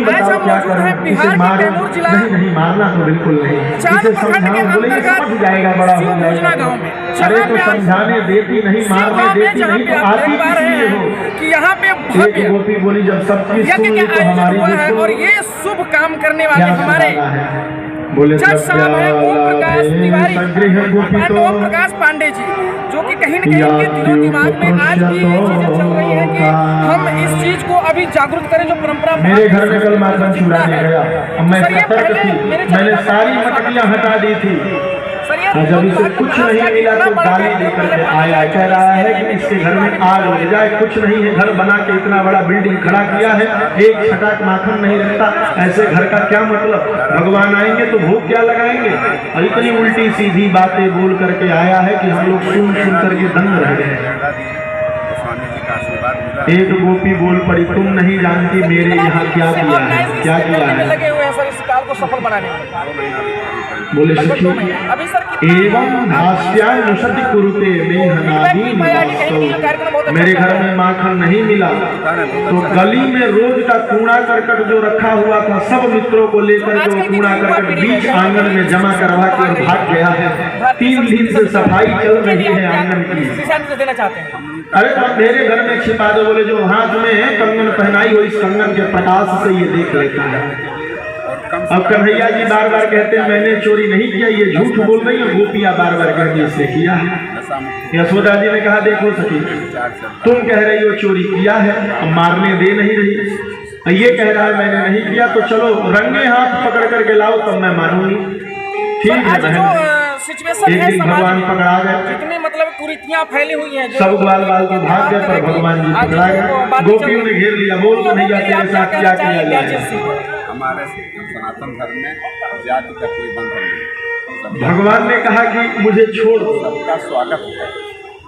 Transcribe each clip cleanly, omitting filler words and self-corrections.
बताओ क्या करें, इसे मारो नहीं, मारना तो बिल्कुल नहीं, इसे समझाओ, बोले ये समझ जाएगा, बड़ा हो जाएगा। अरे तो समझाने देती नहीं, मारने देती नहीं, तो आती किस लिए हो? कि यहाँ पे एक गोपी बोली जब सबकी सुनी तो हमारी भी सुनो। और ये शुभ काम करने वाले हमारे बोले जज साहब हैं ओम प्रकाश तिवारी, ओम प्रकाश पांडे जी, जो कि कहीं न कहीं उनके दिलो दिमाग में आज भी ये चीजें चल रही हैं कि हम इस चीज को अभी जागरूक करें, जो परंपरा। मेरे घर में कल माखन चुराने गया, अब मैं सतर्क थी, मैंने सारी मटकियां हटा दी थी, जब इसे कुछ नहीं मिला तो गाली देकर के आया, कह रहा है कि इसके घर में आग लग जाए, कुछ नहीं है, घर बना के इतना बड़ा बिल्डिंग खड़ा किया है, एक छटाक माखन नहीं रखता, ऐसे घर का क्या मतलब? भगवान आएंगे तो भूख क्या लगाएंगे? और इतनी उल्टी सीधी बातें बोल करके आया है कि हम लोग सुन सुन करके दंग रह गए। एक गोपी बोल पड़ी, तुम नहीं जानती मेरे यहाँ क्या किया है, क्या किया है? लगे हुए हैं सर इस काल को सफल बनाने में। बोले सखी एवं हास्यानुसति कुरुते मेहनादी निवासो। मेरे घर में माखन नहीं मिला तो गली में रोज का कूड़ा करकट जो रखा हुआ था, सब मित्रों को लेकर जो कूड़ा करकट बीच आंगन में जमा करवा कर भाग गया है। 3 दिन से सफाई चल रही है आंगन की। अरे तो मेरे घर में छिपा दो, बोले जो हाथ में कंगन पहनाई हो, इस कंगन के प्रकाश से ये देख लेता है। अब कन्हैया जी बार बार कहते हैं मैंने चोरी नहीं किया, ये झूठ बोल रही है। गोपियां बार बार कहती है इसने किया है। यशोदा जी ने कहा देखो सखी, तुम कह रही हो चोरी किया है, अब मारने दे नहीं रही, ये कह रहा है मैंने नहीं किया, तो चलो रंगे हाथ पकड़ करके लाओ तब मैं मानूंगी। ठीक है बहन। एक दिन भगवान पकड़ा गए, जितनी मतलब कुरीतियां फैली हुई हैं, सब ग्वाल बाल तो भाग गए, पर भगवान जी पकड़ा गए। गोपियों ने घेर लिया, बोल तो नहीं जाते साथ क्या किया जाए। हमारे सनातन धर्म में जाति का कोई बंधन नहीं। भगवान ने कहा कि मुझे छोड़ दो, सबका स्वागत है,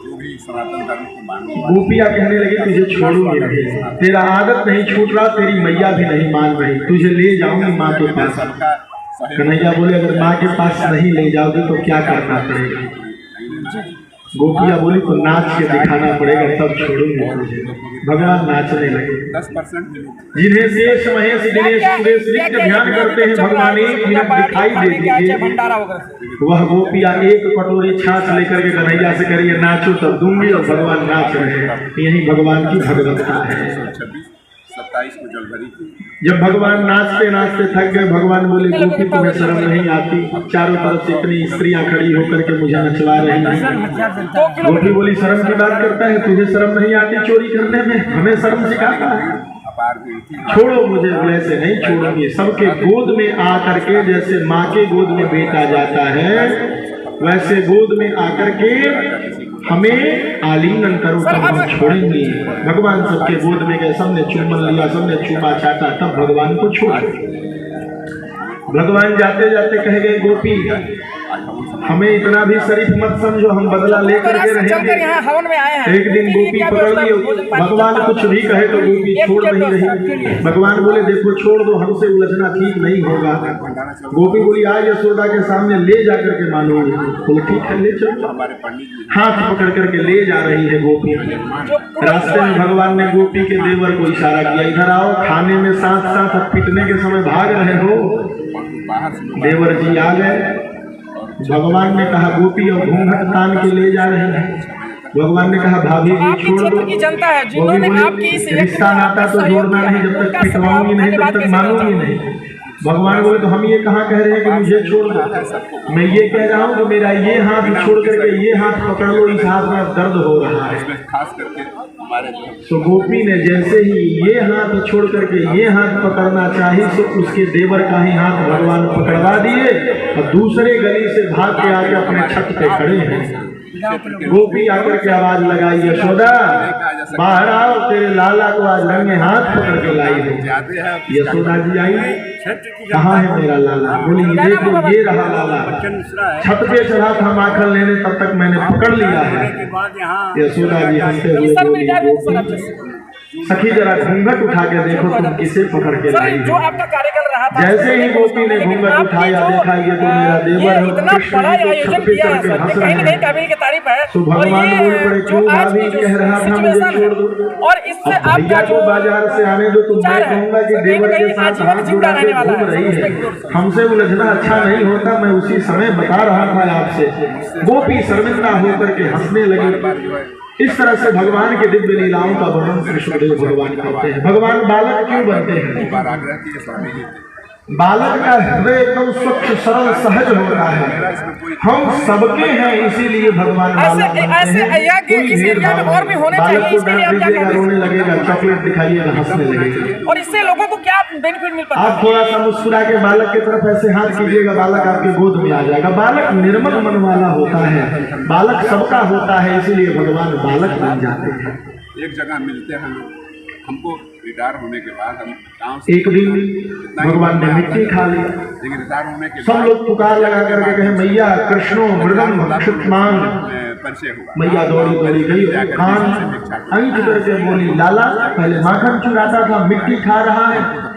जो भी सनातन धर्म को मानने वाले। गोपियां कहने लगी तुझे छोड़ूंगी नहीं, तेरा आदत नहीं छूट रहा, तेरी मैया भी नहीं मान रही, तुझे ले जाऊंगी माँ के पास। कन्हैया बोले अगर माँ के पास नहीं ले जाओगे तो क्या करना पड़ेगा? गोपियां बोली तो नाच के दिखाना पड़ेगा तब छोड़ूंगी तुझे। भगवान नाचने लगे। 10% जिन्हें शेष महेश दिनेश सुरेश नित्य ध्यान करते हैं, भगवान एक मिनट दिखाई दे दीजिए। वह गोपियां एक कटोरी छाछ लेकर के कन्हैया से करिए नाचो तब दूंगी, और भगवान नाच रहे हैं। यही भगवान की भगवत्ता है। 27 को जल भरी थी। जब भगवान नाचते नाचते थक गए, भगवान बोले गोपी तुम्हें शर्म नहीं आती? चारों तरफ से इतनी स्त्रियां खड़ी होकर के मुझे नचवा रही हैं। गोपी बोली शर्म की बात करता है, तुझे शर्म नहीं आती चोरी करने में? हमें शर्म सिखाता है? छोड़ो मुझे, वैसे नहीं छोड़ोगे। सबके गोद में आ करके, जैसे माँ के गोद में बेटा जाता है, वैसे गोद में आकर के हमें आलिंगन करो तब हम छोड़ेंगे। भगवान सबके गोद में गए, सबने चुम्बन लिया, सबने चूमा चाटा, तब भगवान को छोड़ा। भगवान जाते जाते कह गए गोपी हमें इतना भी शरीफ मत समझो, हम बदला लेकर के रहेंगे। एक दिन गोपी पकड़ ली, भगवान कुछ भी कहे तो गोपी छोड़ नहीं रही। भगवान बोले देखो छोड़ दो, हमसे उलझना ठीक नहीं होगा। गोपी बोली आज यशोदा के सामने ले जाकर के मानोगे? बोले ठीक है ले चलो। हाथ पकड़ करके ले जा रही है गोपी। रास्ते में भगवान ने गोपी के देवर को इशारा किया, इधर आओ, खाने में साथ साथ पिटने के समय भाग रहे हो। देवर जी आ गए। भगवान ने कहा गोपी और घूंघट तान के ले जा रहे हैं। भगवान ने कहा भाभी जी छोड़ दो। रिश्ता नाता तो जोड़ना नहीं, जब तक पिटवाऊंगी नहीं तब तक मानूंगी नहीं। भगवान बोले तो हम ये कहाँ कह रहे हैं कि मुझे छोड़ दो, मैं ये कह रहा हूँ कि मेरा ये हाथ छोड़ करके ये हाथ पकड़ लो, इस हाथ में दर्द हो रहा है। खास करके तो गोपी ने जैसे ही ये हाथ छोड़ करके ये हाथ पकड़ना चाहिए, तो उसके देवर का ही हाथ भगवान पकड़वा दिए और दूसरे गली से भाग के आके अपने छत पे खड़े हैं। गोपी आकर के आवाज लगाई यशोदा बाहर आओ, तेरे लाला को आज रंगे हाथ पकड़ के लाई हो। यशोदा जी आई, कहाँ है मेरा लाला? बोली देखो ये रहा लाला, छत पे चढ़ा था माखन लेने, तब तक मैंने पकड़ लिया है। यशोदा जी हंसते हुए बोली सखी जरा घूंघट उठा के देखो तुम किसे पकड़ के सर लाई जो हो। आपका कार्यक्रम रहा था जैसे ही गोपी ने घूंघट उठाया देखा ये तो मेरा देवर है, इतना कृष्ण बड़ा जी को आयोजन छप्पे किया है करके सर, हंस ये कहीं रहे न कहीं हैं। काबिल की तारीफ है। तो और भगवान ये बोल पड़े जो क्यों आज भाभी की जो कह रहा था मुझे सिचुएशन है, छोड़ दो। और इससे अब आपका भैया जो को बाजार से आने दो तो मैं विचार है, कहूंगा कि सर, कहीं न देवर के कहीं साथ आजीवन हाथ जिंदा जुड़ा के रहने वाला घूम है, रही है। रेस्पेक्ट। हमसे उलझना अच्छा नहीं होता, मैं उसी समय बता रहा था आपसे। गोपी शर्मिंदा होकर के हंसने लगी। इस तरह से भगवान के दिव्य लीलाओं का वर्णन श्री सुखदेव भगवान करते हैं। भगवान बालक क्यों बनते हैं? बार आग्रह किए स्वामी जी थे। बालक का हृदय एकदम स्वच्छ सरल सहज होता है। हम सबके हैं, इसीलिए भगवान बालक बनते ऐसे हैं। यज्ञ कोई इस एरिया में और भी होने बालक चाहिए, को इसके लिए डांट आप क्या दीजिएगा, कहते हैं? रोने लगेगा, चॉकलेट दिखाइएगा, हंसने लगेगा। और इससे लोगों को क्या बेनिफिट मिल पाता है? आप थोड़ा सा मुस्कुरा के बालक की तरफ ऐसे हाथ कीजिएगा, बालक आपके गोद में आ जाएगा। बालक निर्मल मन वाला होता है, बालक सबका होता है, इसीलिए भगवान बालक बन जाते हैं। एक जगह मिलते हैं लोग, हमको रिटायर होने के बाद हम गाँव से एक दिन भगवान ने मिट्टी खा ली। लेकिन रिटायर होने के सब लोग पुकार लगा करके कहे मैया कृष्णो मृदम भक्षितमान। परिचय हुआ। मैया दौड़ी दौड़ी गई, कान अंक करके बोली लाला पहले माखन चुराता था, मिट्टी खा रहा है।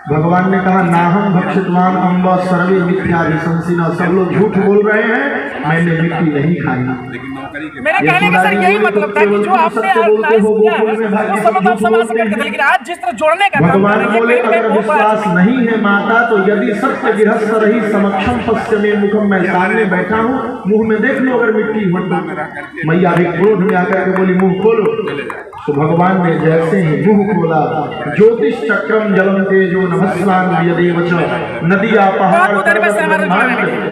भगवान ने कहा नाहम भक्षितवान अम्ब सर्वे मिथ्याभिशंसिना। सब लोग झूठ बोल रहे हैं, मैंने मिट्टी नहीं खाई। लेकिन नौकरी के मेरे कहने का सर यही मतलब था कि जो आपने एडवर्टाइज किया है वो सब आप समाज से करके थे, लेकिन आज जिस तरह जोड़ने का काम कर भगवान रहे हैं, बोले कहीं न कहीं अगर बहुत बड़ा विश्वास नहीं है माता तो यदि सत्य गृहस्थ रही समक्षम पश्चिम में मुखम, मैं सामने बैठा हूँ, मुंह में देख लो अगर मिट्टी हो तो। मैया भी क्रोध में आकर के बोली मुंह खोलो। तो भगवान ने जैसे ही मुंह खोला, ज्योतिष चक्रम जलम तेजो नभस्वान यदेव च नदिया पहाड़